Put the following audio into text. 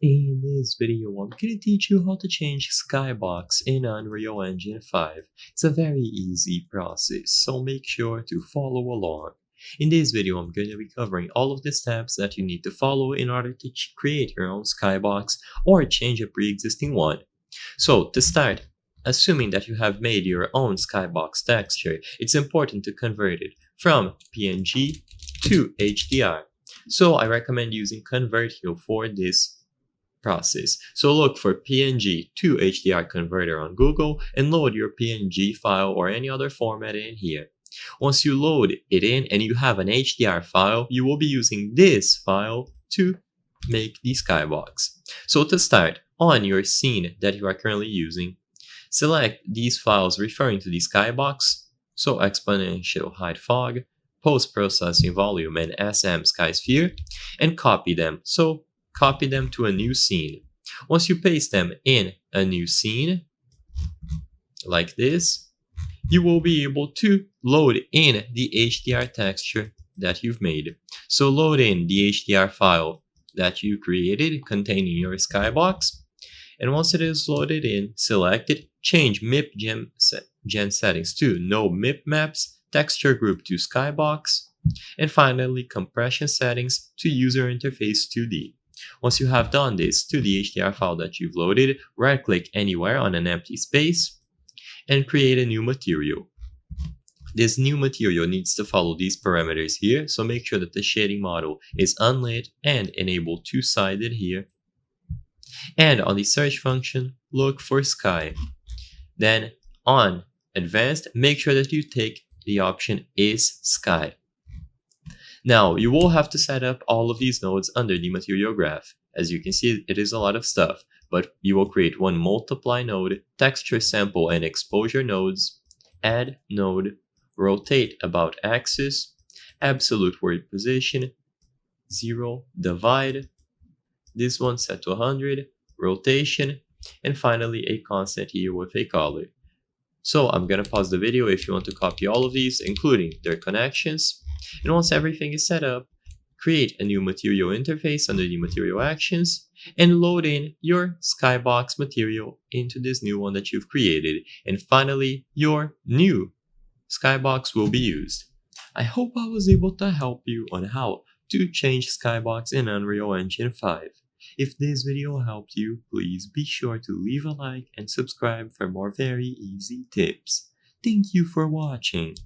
In this video, I'm going to teach you how to change Skybox in Unreal Engine 5. It's a very easy process, so make sure to follow along. In this video, I'm going to be covering all of the steps that you need to follow in order to create your own Skybox or change a pre-existing one. So, to start, assuming that you have made your own Skybox texture, it's important to convert it from PNG to HDR. So I recommend using Convert Here for this process. So look for PNG to HDR converter on Google and load your PNG file or any other format in here. Once you load it in and you have an HDR file, you will be using this file to make the Skybox. So to start, on your scene that you are currently using, select these files referring to the Skybox, so exponential height fog, post-processing volume, and SM skysphere, and copy them. So copy them to a new scene. Once you paste them in a new scene, like this, you will be able to load in the HDR texture that you've made. So load in the HDR file that you created containing your Skybox, and once it is loaded in, select it, change MIP gen settings to no MIP maps, texture group to Skybox, and finally compression settings to user interface 2D. Once you have done this to the HDR file that you've loaded, right-click anywhere on an empty space and create a new material. This new material needs to follow these parameters here, so make sure that the shading model is unlit and enable two-sided here. And on the search function, look for sky. Then on advanced, make sure that you take the option is sky. Now, you will have to set up all of these nodes under the material graph. As you can see, it is a lot of stuff, but you will create one multiply node, texture sample and exposure nodes, add node, rotate about axis, absolute word position, 0, divide, this one set to 100, rotation, and finally a constant here with a color. So I'm gonna pause the video if you want to copy all of these, including their connections. And once everything is set up, create a new material interface under the material actions and load in your Skybox material into this new one that you've created. And finally, your new Skybox will be used. I hope I was able to help you on how to change Skybox in Unreal Engine 5. If this video helped you, please be sure to leave a like and subscribe for more very easy tips. Thank you for watching.